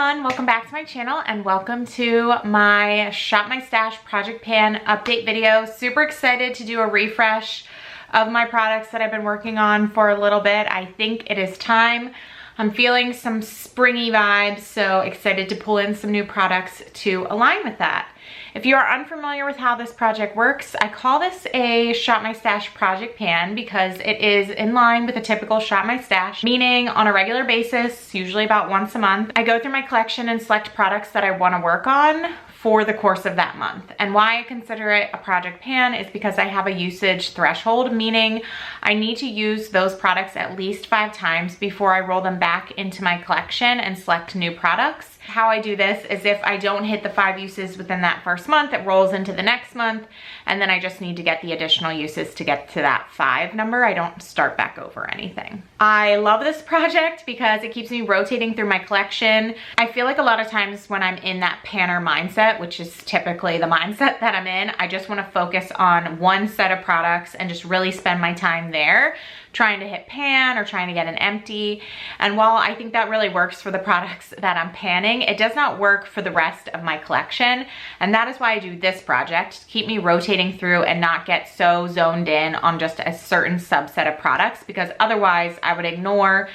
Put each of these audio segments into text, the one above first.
everyone, welcome back to my channel and welcome to my Shop My Stash Project Pan update video. Super excited to do a refresh of my products that I've been working on for a little bit. I think it is time. I'm feeling some springy vibes, so excited to pull in some new products to align with that. If you are unfamiliar with how this project works, I call this a Shop My Stash Project Pan because it is in line with a typical Shop My Stash, meaning on a regular basis, usually about once a month, I go through my collection and select products that I want to work on for the course of that month. And why I consider it a project pan is because I have a usage threshold, meaning I need to use those products at least 5 times before I roll them back into my collection and select new products. How I do this is if I don't hit the 5 uses within that first month, it rolls into the next month, and then I just need to get the additional uses to get to that 5 number. I don't start back over anything. I love this project because it keeps me rotating through my collection. I feel like a lot of times when I'm in that panner mindset, which is typically the mindset that I'm in, I just want to focus on one set of products and just really spend my time there, trying to hit pan or trying to get an empty. And while I think that really works for the products that I'm panning, it does not work for the rest of my collection. And that is why I do this project, to keep me rotating through and not get so zoned in on just a certain subset of products, because otherwise I would ignore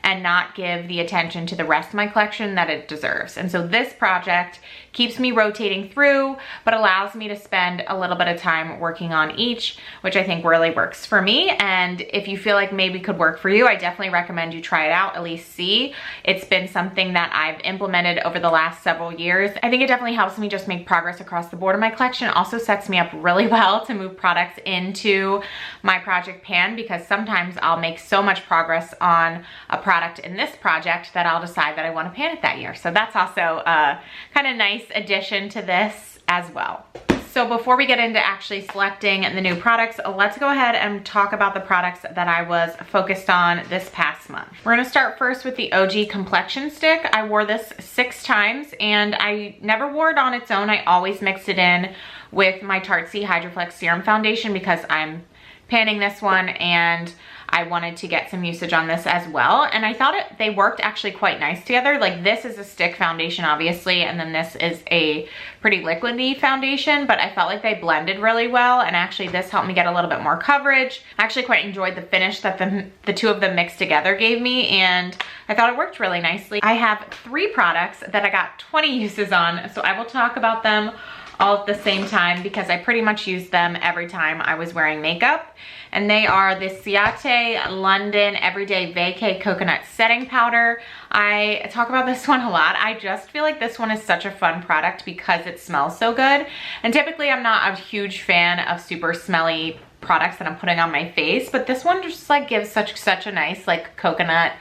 and not give the attention to the rest of my collection that it deserves. And so this project keeps me rotating through, but allows me to spend a little bit of time working on each, which I think really works for me. And if you feel like maybe could work for you, I definitely recommend you try it out, at least see. It's been something that I've implemented over the last several years. I think it definitely helps me just make progress across the board in my collection. It also sets me up really well to move products into my project pan, because sometimes I'll make so much progress on a product in this project that I'll decide that I want to pan it that year. So that's also a kind of nice addition to this as well. So before we get into actually selecting the new products, let's go ahead and talk about the products that I was focused on this past month. We're gonna start first with the OG Complexion Stick. I wore this 6 times and I never wore it on its own. I always mixed it in with my Tartsy Hydroflex Serum Foundation because I'm panning this one and I wanted to get some usage on this as well. And I thought they worked actually quite nice together. Like, this is a stick foundation, obviously, and then this is a pretty liquidy foundation, but I felt like they blended really well. And actually this helped me get a little bit more coverage. I actually quite enjoyed the finish that the two of them mixed together gave me, and I thought it worked really nicely. I have 3 products that I got 20 uses on, so I will talk about them all at the same time because I pretty much used them every time I was wearing makeup. And they are the Ciate London Everyday Vacay Coconut Setting Powder. I talk about this one a lot. I just feel like this one is such a fun product because it smells so good. And typically I'm not a huge fan of super smelly products that I'm putting on my face, but this one just like gives such a nice like coconut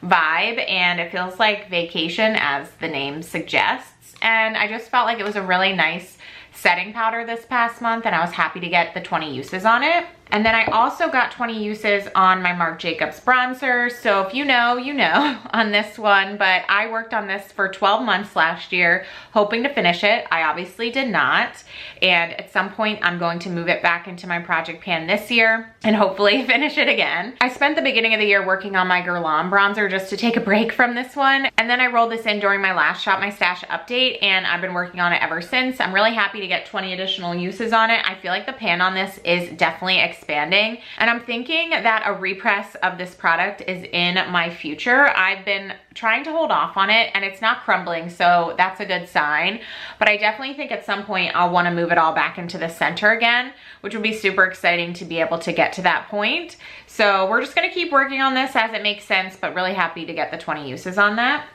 vibe, and it feels like vacation as the name suggests. And I just felt like it was a really nice setting powder this past month, and I was happy to get the 20 uses on it. And then I also got 20 uses on my Marc Jacobs bronzer. So if you know, you know on this one, but I worked on this for 12 months last year, hoping to finish it. I obviously did not. And at some point I'm going to move it back into my project pan this year and hopefully finish it again. I spent the beginning of the year working on my Guerlain bronzer just to take a break from this one. And then I rolled this in during my last Shop My Stash update, and I've been working on it ever since. I'm really happy to get 20 additional uses on it. I feel like the pan on this is definitely expanding, and I'm thinking that a repress of this product is in my future. I've been trying to hold off on it and it's not crumbling, so that's a good sign. But I definitely think at some point I'll want to move it all back into the center again, which would be super exciting to be able to get to that point. So we're just going to keep working on this as it makes sense, but really happy to get the 20 uses on that.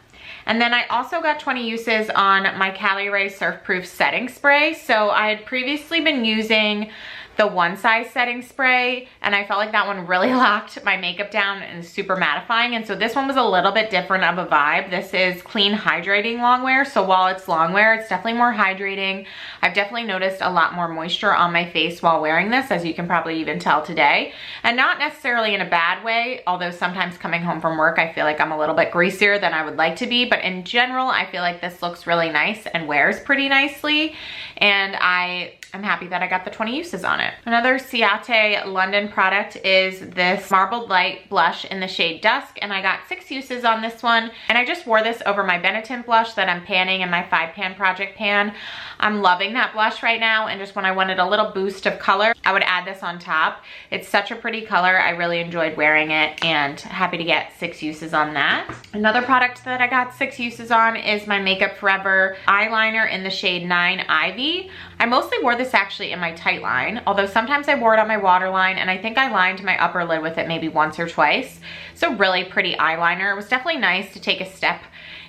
And then I also got 20 uses on my Caliray Surf Proof Setting Spray. So I had previously been using the One Size setting spray, and I felt like that one really locked my makeup down and is super mattifying. And so this one was a little bit different of a vibe. This is clean hydrating longwear. So while it's longwear, it's definitely more hydrating. I've definitely noticed a lot more moisture on my face while wearing this, as you can probably even tell today. And not necessarily in a bad way, although sometimes coming home from work, I feel like I'm a little bit greasier than I would like to be. But in general, I feel like this looks really nice and wears pretty nicely. And I I'm happy that I got the 20 uses on it. Another Ciate London product is this Marbled Light blush in the shade Dusk, and I got 6 uses on this one. And I just wore this over my Benetint blush that I'm panning in my 5-pan project pan. I'm loving that blush right now, and just when I wanted a little boost of color, I would add this on top. It's such a pretty color. I really enjoyed wearing it, and happy to get 6 uses on that. Another product that I got 6 uses on is my Makeup Forever eyeliner in the shade 9 Ivy. I mostly wore this actually in my tight line, although sometimes I wore it on my waterline, and I think I lined my upper lid with it maybe once or twice. So really pretty eyeliner. It was definitely nice to take a step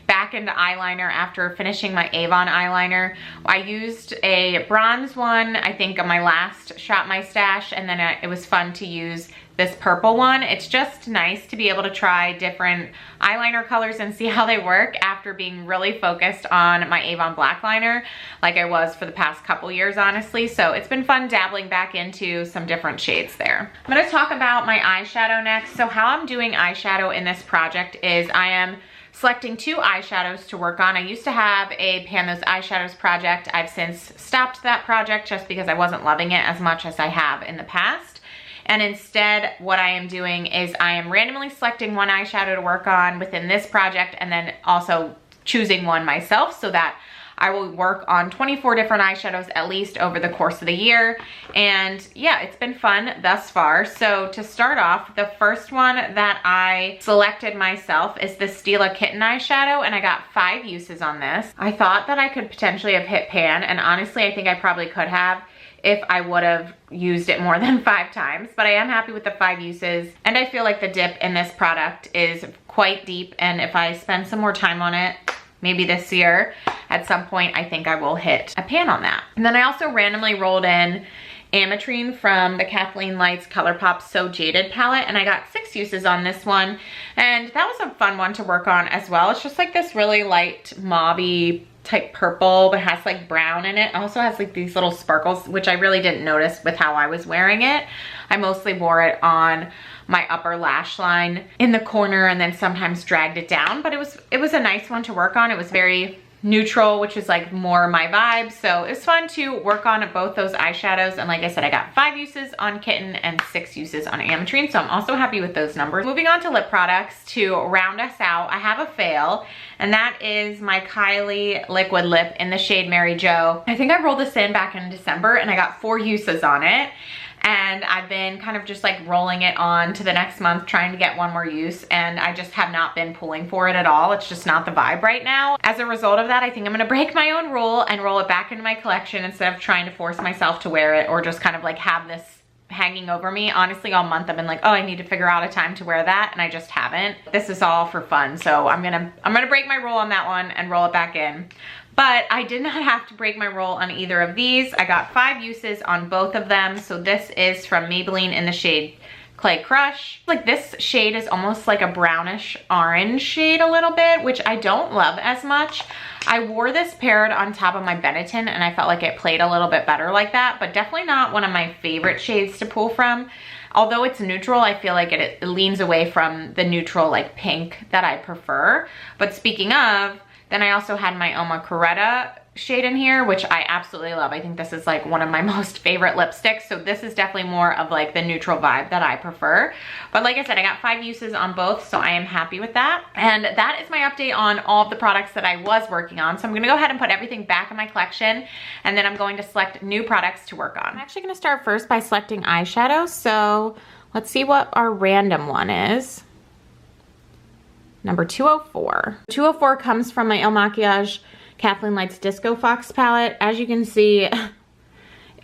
back into eyeliner after finishing my Avon eyeliner. I used a bronze one, I think, on my last Shop My Stash, and then it was fun to use this purple one. It's just nice to be able to try different eyeliner colors and see how they work after being really focused on my Avon black liner like I was for the past couple years, honestly. So it's been fun dabbling back into some different shades there. I'm gonna talk about my eyeshadow next. So how I'm doing eyeshadow in this project is I am selecting 2 eyeshadows to work on. I used to have a Pan Those Eyeshadows project. I've since stopped that project just because I wasn't loving it as much as I have in the past. And instead, what I am doing is I am randomly selecting 1 eyeshadow to work on within this project, and then also choosing one myself so that I will work on 24 different eyeshadows at least over the course of the year. And yeah, it's been fun thus far. So to start off, the first one that I selected myself is the Stila Kitten eyeshadow, and I got 5 uses on this. I thought that I could potentially have hit pan, and honestly, I think I probably could have if I would have used it more than 5 times, but I am happy with the 5 uses. And I feel like the dip in this product is quite deep, and if I spend some more time on it, maybe this year, at some point, I think I will hit a pan on that. And then I also randomly rolled in Ametrine from the Kathleen Lights ColourPop So Jaded palette, and I got 6 uses on this one, and that was a fun one to work on as well. It's just like this really light mauve-y type purple, but has like brown in it. It also has like these little sparkles, which I really didn't notice with how I was wearing it. I mostly wore it on my upper lash line in the corner and then sometimes dragged it down, but it was a nice one to work on. It was very neutral, which is like more my vibe. So it was fun to work on both those eyeshadows. And like I said, I got 5 uses on Kitten and 6 uses on Ametrine. So I'm also happy with those numbers. Moving on to lip products to round us out, I have a fail, and that is my Kylie liquid lip in the shade Mary Jo. I think I rolled this in back in December, and I got 4 uses on it. And I've been kind of just like rolling it on to the next month, trying to get 1 more use, and I just have not been pulling for it at all. It's just not the vibe right now. As a result of that, I think I'm gonna break my own rule and roll it back into my collection instead of trying to force myself to wear it or just kind of like have this hanging over me. Honestly, all month I've been like, oh, I need to figure out a time to wear that, and I just haven't. This is all for fun, so I'm gonna break my rule on that one and roll it back in. But I did not have to break my rule on either of these. I got 5 uses on both of them. So this is from Maybelline in the shade Clay Crush. Like, this shade is almost like a brownish orange shade a little bit, which I don't love as much. I wore this paired on top of my Benetint, and I felt like it played a little bit better like that, but definitely not one of my favorite shades to pull from. Although it's neutral, I feel like it leans away from the neutral like pink that I prefer. But speaking of, then I also had my Oma Coretta shade in here, which I absolutely love. I think this is like one of my most favorite lipsticks. So this is definitely more of like the neutral vibe that I prefer. But like I said, I got 5 uses on both, so I am happy with that. And that is my update on all of the products that I was working on. So I'm gonna go ahead and put everything back in my collection, and then I'm going to select new products to work on. I'm actually gonna start first by selecting eyeshadow. So let's see what our random one is. Number 204. 204 comes from my Il Makiage Kathleen Lights Disco Fox palette. As you can see,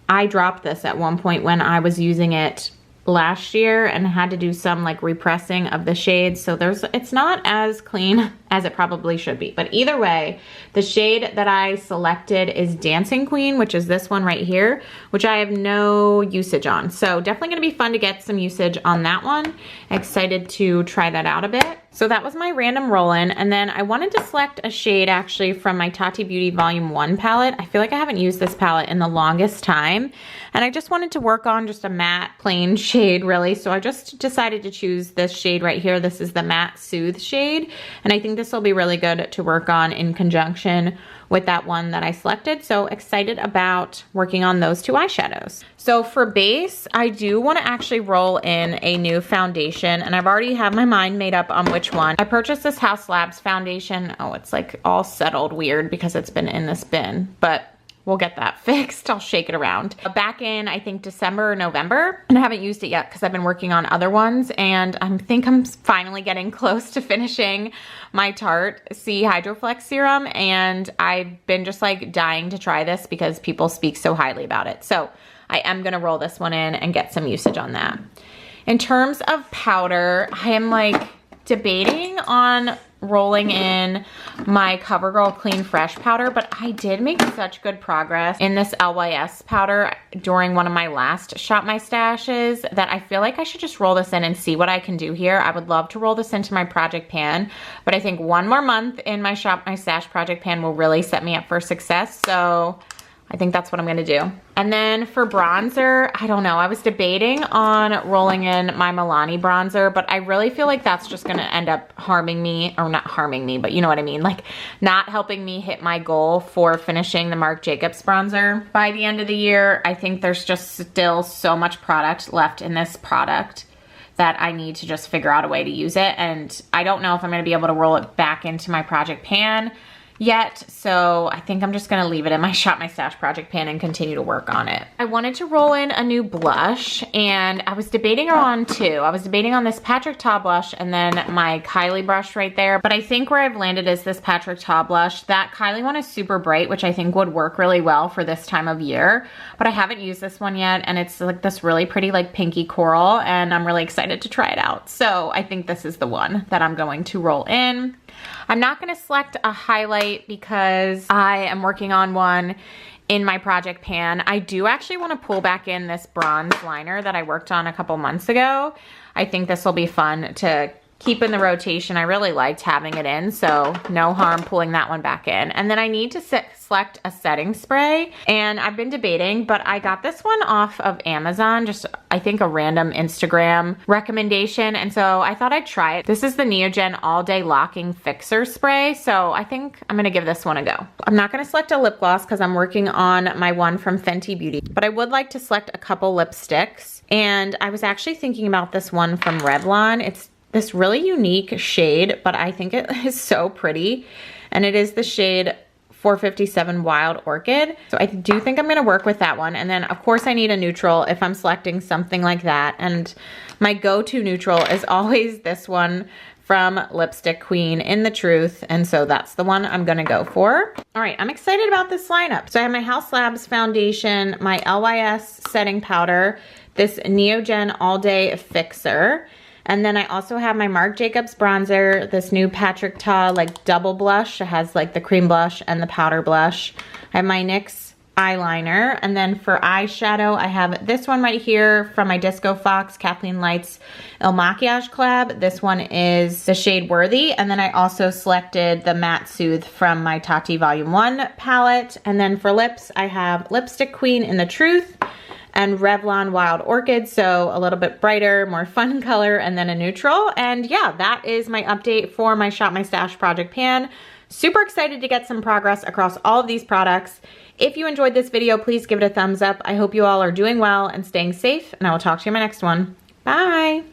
I dropped this at one point when I was using it last year and had to do some like repressing of the shades. So it's not as clean as it probably should be. But either way, the shade that I selected is Dancing Queen, which is this one right here, which I have no usage on. So definitely gonna be fun to get some usage on that one. Excited to try that out a bit. So that was my random roll-in, and then I wanted to select a shade actually from my Tati Beauty Volume 1 palette. I feel like I haven't used this palette in the longest time, and I just wanted to work on just a matte plain shade really, so I just decided to choose this shade right here. This is the Matte Soothe shade, and I think this will be really good to work on in conjunction with that one that I selected. So excited about working on those two eyeshadows. So for base, I do want to actually roll in a new foundation, and I've already have my mind made up on which one. I purchased this Haus Labs foundation. Oh, it's like all settled weird because it's been in this bin, but we'll get that fixed. I'll shake it around. Back in, I think, December or November, and I haven't used it yet because I've been working on other ones, and I think I'm finally getting close to finishing my Tarte C Hydroflex Serum, and I've been just like dying to try this because people speak so highly about it. So I am gonna roll this one in and get some usage on that. In terms of powder, I am like debating on rolling in my CoverGirl Clean Fresh powder, but I did make such good progress in this LYS powder during one of my last Shop My Stashes that I feel like I should just roll this in and see what I can do here. I would love to roll this into my project pan, but I think one more month in my Shop My Stash project pan will really set me up for success, so I think that's what I'm gonna do. And then for bronzer, I don't know. I was debating on rolling in my Milani bronzer, but I really feel like that's just gonna end up harming me, or not harming me, but you know what I mean, like not helping me hit my goal for finishing the Marc Jacobs bronzer by the end of the year. I think there's just still so much product left in this product that I need to just figure out a way to use it. And I don't know if I'm gonna be able to roll it back into my project pan yet, so I think I'm just gonna leave it in my Shop My Stash project pan and continue to work on it. I wanted to roll in a new blush, and I was debating on two. I was debating on this Patrick Ta blush and then my Kylie brush right there, but I think where I've landed is this Patrick Ta blush. That Kylie one is super bright, which I think would work really well for this time of year, but I haven't used this one yet, and it's like this really pretty like pinky coral, and I'm really excited to try it out. So I think this is the one that I'm going to roll in. I'm not gonna select a highlight because I am working on one in my project pan. I do actually wanna pull back in this bronze liner that I worked on a couple months ago. I think this will be fun to keep in the rotation. I really liked having it in, so no harm pulling that one back in. And then I need to select a setting spray, and I've been debating, but I got this one off of Amazon, just I think a random Instagram recommendation, and so I thought I'd try it. This is the Neogen All Day Locking Fixer Spray, so I think I'm gonna give this one a go. I'm not gonna select a lip gloss because I'm working on my one from Fenty Beauty, but I would like to select a couple lipsticks, and I was actually thinking about this one from Revlon. It's this really unique shade, but I think it is so pretty, and it is the shade 457 Wild Orchid. So I do think I'm gonna work with that one. And then of course I need a neutral if I'm selecting something like that. And my go-to neutral is always this one from Lipstick Queen, In the Truth. And so that's the one I'm gonna go for. All right, I'm excited about this lineup. So I have my Haus Labs foundation, my LYS setting powder, this Neogen All Day Fixer, and then I also have my Marc Jacobs bronzer, this new Patrick Ta like double blush. It has like the cream blush and the powder blush. I have my NYX eyeliner, and then for eyeshadow I have this one right here from my Disco Fox Kathleen Lights Il Makiage collab. This one is the shade Worthy, and then I also selected the Matte Soothe from my Tati Volume 1 palette. And then for lips I have Lipstick Queen, In the Truth, and Revlon Wild Orchid, so a little bit brighter, more fun color, and then a neutral. And yeah, that is my update for my Shop My Stash project pan. Super excited to get some progress across all of these products. If you enjoyed this video, please give it a thumbs up. I hope you all are doing well and staying safe, and I will talk to you in my next one. Bye!